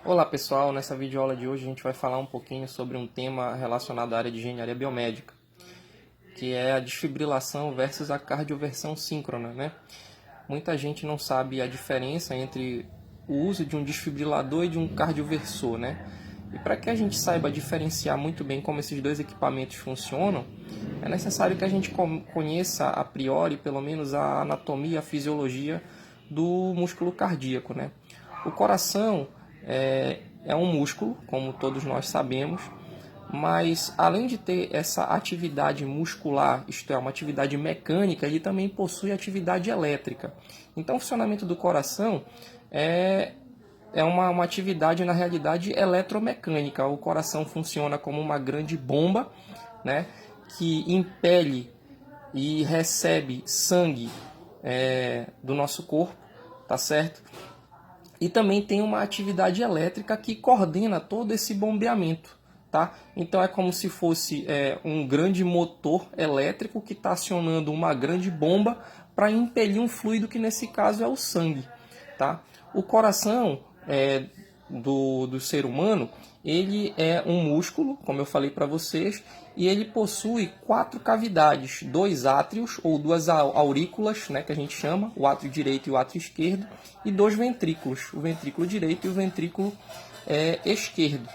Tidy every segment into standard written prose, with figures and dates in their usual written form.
Olá pessoal, nessa videoaula de hoje a gente vai falar um pouquinho sobre um tema relacionado à área de engenharia biomédica, que é a desfibrilação versus a cardioversão síncrona, né? Muita gente não sabe a diferença entre o uso de um desfibrilador e de um cardioversor, né? E para que a gente saiba diferenciar muito bem como esses dois equipamentos funcionam, é necessário que a gente conheça a priori, pelo menos, a anatomia, a fisiologia do músculo cardíaco, né? O coração é um músculo, como todos nós sabemos, mas além de ter essa atividade muscular, isto é, uma atividade mecânica, ele também possui atividade elétrica. Então o funcionamento do coração é uma atividade, na realidade, eletromecânica. O coração funciona como uma grande bomba, né, que impele e recebe sangue do nosso corpo, tá certo? E também tem uma atividade elétrica que coordena todo esse bombeamento, tá? Então é como se fosse um grande motor elétrico que está acionando uma grande bomba para impelir um fluido que nesse caso é o sangue, tá? O coração do ser humano, ele é um músculo, como eu falei para vocês, e ele possui 4 cavidades, 2 átrios ou 2 aurículas, né, que a gente chama, o átrio direito e o átrio esquerdo, e 2 ventrículos, o ventrículo direito e o ventrículo esquerdo,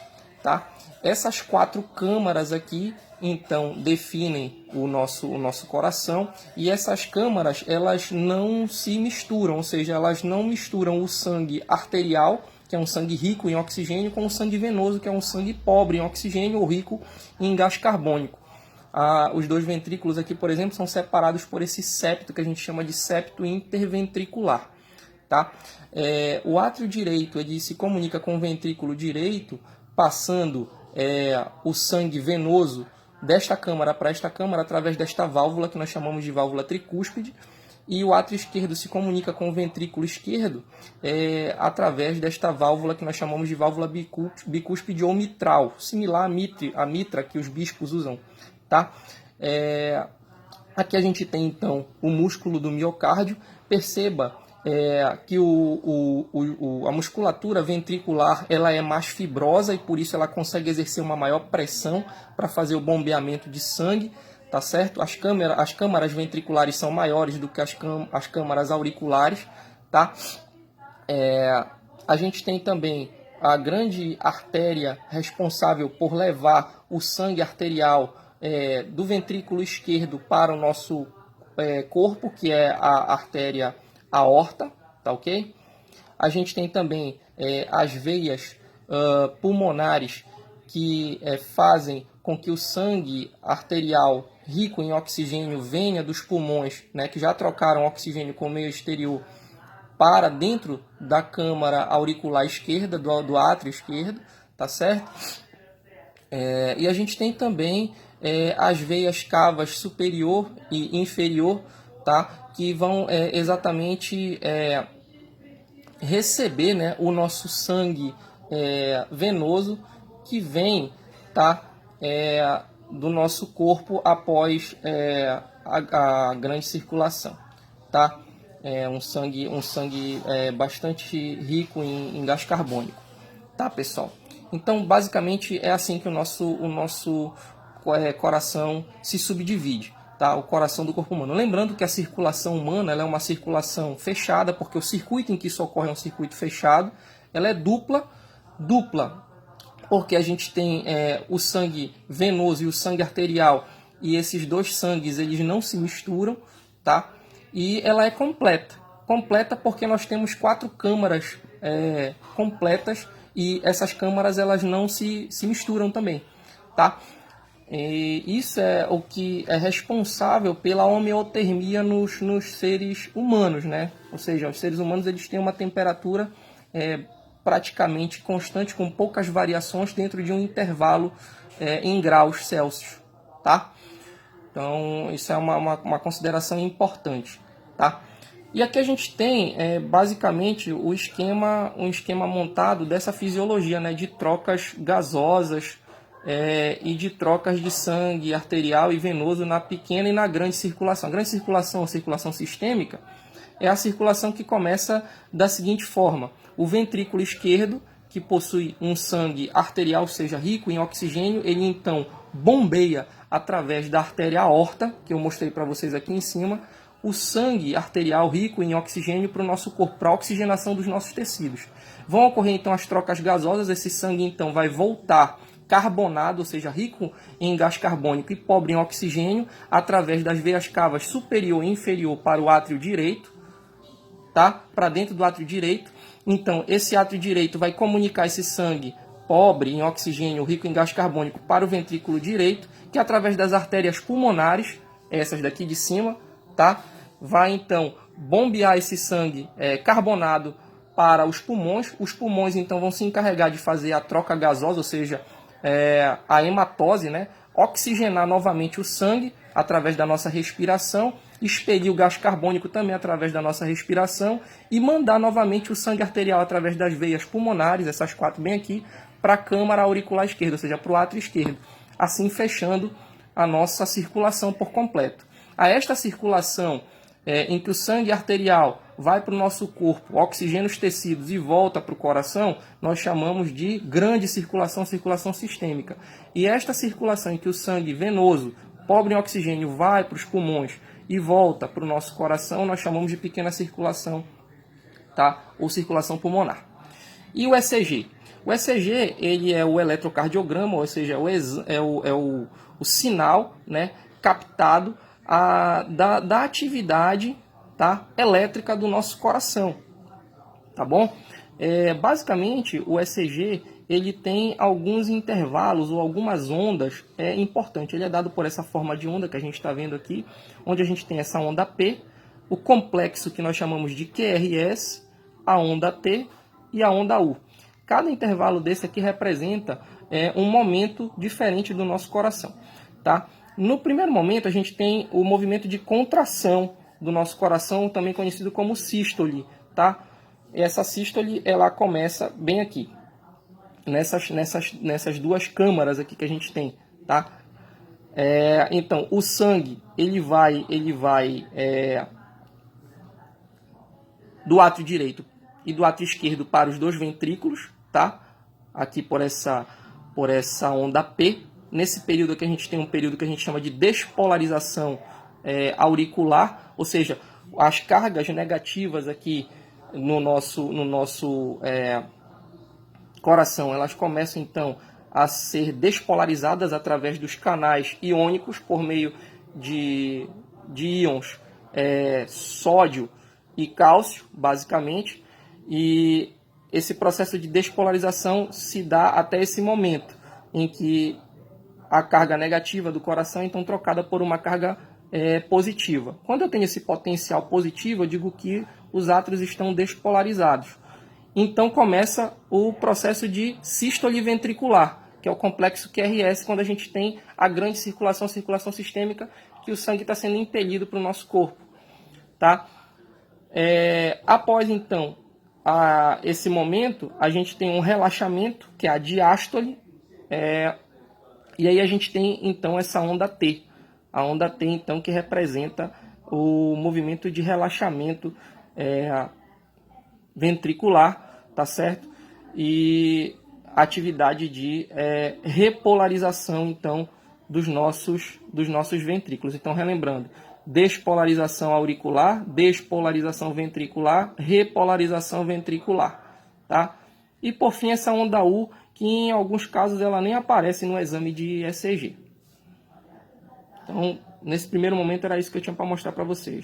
tá? Essas 4 câmaras aqui, então, definem o nosso coração, e essas câmaras, elas não se misturam, ou seja, elas não misturam o sangue arterial, que é um sangue rico em oxigênio, com o sangue venoso, que é um sangue pobre em oxigênio ou rico em gás carbônico. Os 2 ventrículos aqui, por exemplo, são separados por esse septo, que a gente chama de septo interventricular. Tá? O átrio direito ele se comunica com o ventrículo direito, passando o sangue venoso desta câmara para esta câmara através desta válvula, que nós chamamos de válvula tricúspide, e o átrio esquerdo se comunica com o ventrículo esquerdo através desta válvula que nós chamamos de válvula bicúspide ou mitral, similar à mitra que os bispos usam. Tá? Aqui a gente tem então o músculo do miocárdio. Perceba que a musculatura ventricular ela é mais fibrosa e por isso ela consegue exercer uma maior pressão para fazer o bombeamento de sangue. Tá certo? As câmaras ventriculares são maiores do que as câmaras auriculares, tá? A gente tem também a grande artéria responsável por levar o sangue arterial do ventrículo esquerdo para o nosso corpo, que é a artéria aorta, tá ok? A gente tem também as veias pulmonares que fazem com que o sangue arterial rico em oxigênio venha dos pulmões, né, que já trocaram oxigênio com o meio exterior, para dentro da câmara auricular esquerda, do átrio esquerdo, tá certo? E a gente tem também as veias cavas superior e inferior, tá, que vão exatamente receber, né, o nosso sangue venoso que vem, tá, do nosso corpo após a grande circulação, tá? Um sangue bastante rico em gás carbônico, tá, pessoal? Então, basicamente, é assim que o nosso coração se subdivide, tá? O coração do corpo humano. Lembrando que a circulação humana ela é uma circulação fechada, porque o circuito em que isso ocorre é um circuito fechado. Ela é dupla, porque a gente tem o sangue venoso e o sangue arterial, e esses 2 sangues eles não se misturam, tá? E ela é completa porque nós temos 4 câmaras completas, e essas câmaras elas não se misturam também, tá? E isso é o que é responsável pela homeotermia nos seres humanos, né? Ou seja, os seres humanos eles têm uma temperatura praticamente constante, com poucas variações dentro de um intervalo em graus Celsius, tá? Então, isso é uma consideração importante, tá? E aqui a gente tem, basicamente, um esquema montado dessa fisiologia, né, de trocas gasosas e de trocas de sangue arterial e venoso na pequena e na grande circulação. A grande circulação, ou circulação sistêmica, é a circulação que começa da seguinte forma: o ventrículo esquerdo, que possui um sangue arterial, seja rico em oxigênio, ele então bombeia através da artéria aorta, que eu mostrei para vocês aqui em cima, o sangue arterial rico em oxigênio para o nosso corpo, para a oxigenação dos nossos tecidos. Vão ocorrer então as trocas gasosas, esse sangue então vai voltar carbonado, ou seja, rico em gás carbônico e pobre em oxigênio, através das veias cavas superior e inferior para o átrio direito, tá? Para dentro do átrio direito. Então, esse átrio direito vai comunicar esse sangue pobre em oxigênio, rico em gás carbônico, para o ventrículo direito, que através das artérias pulmonares, essas daqui de cima, tá? Vai então bombear esse sangue carbonado para os pulmões. Os pulmões então vão se encarregar de fazer a troca gasosa, ou seja, a hematose, né? Oxigenar novamente o sangue através da nossa respiração, expelir o gás carbônico também através da nossa respiração e mandar novamente o sangue arterial através das veias pulmonares, essas 4 bem aqui, para a câmara auricular esquerda, ou seja, para o átrio esquerdo, assim fechando a nossa circulação por completo. A esta circulação em que o sangue arterial vai para o nosso corpo, oxigena os tecidos e volta para o coração, nós chamamos de grande circulação, circulação sistêmica. E esta circulação em que o sangue venoso, pobre em oxigênio, vai para os pulmões e volta para o nosso coração, nós chamamos de pequena circulação, tá? Ou circulação pulmonar. E o ECG? O ECG ele é o eletrocardiograma, ou seja, o sinal, né, captado da atividade, tá, elétrica do nosso coração, tá bom? Basicamente, o ECG ele tem alguns intervalos ou algumas ondas importantes. Ele é dado por essa forma de onda que a gente está vendo aqui, onde a gente tem essa onda P, o complexo que nós chamamos de QRS, a onda T e a onda U. Cada intervalo desse aqui representa um momento diferente do nosso coração, tá? No primeiro momento, a gente tem o movimento de contração do nosso coração, também conhecido como sístole, tá? Essa sístole, ela começa bem aqui, nessas duas câmaras aqui que a gente tem, tá? Então, o sangue, ele vai do átrio direito e do átrio esquerdo para os dois ventrículos, tá? Aqui por essa onda P. Nesse período aqui a gente tem um período que a gente chama de despolarização auricular, ou seja, as cargas negativas aqui no nosso coração, elas começam então a ser despolarizadas através dos canais iônicos por meio de íons sódio e cálcio, basicamente, e esse processo de despolarização se dá até esse momento em que a carga negativa do coração é então trocada por uma carga positiva. Quando eu tenho esse potencial positivo, eu digo que os átrios estão despolarizados. Então começa o processo de sístole ventricular, que é o complexo QRS, quando a gente tem a grande circulação sistêmica, que o sangue está sendo impelido para o nosso corpo, tá? Após então esse momento, a gente tem um relaxamento, que é a diástole, e aí a gente tem então essa onda T. A onda T, então, que representa o movimento de relaxamento ventricular, tá certo? E atividade de repolarização, então, dos nossos ventrículos. Então, relembrando, despolarização auricular, despolarização ventricular, repolarização ventricular, tá? E, por fim, essa onda U, que em alguns casos ela nem aparece no exame de ECG. Então, nesse primeiro momento era isso que eu tinha para mostrar para vocês.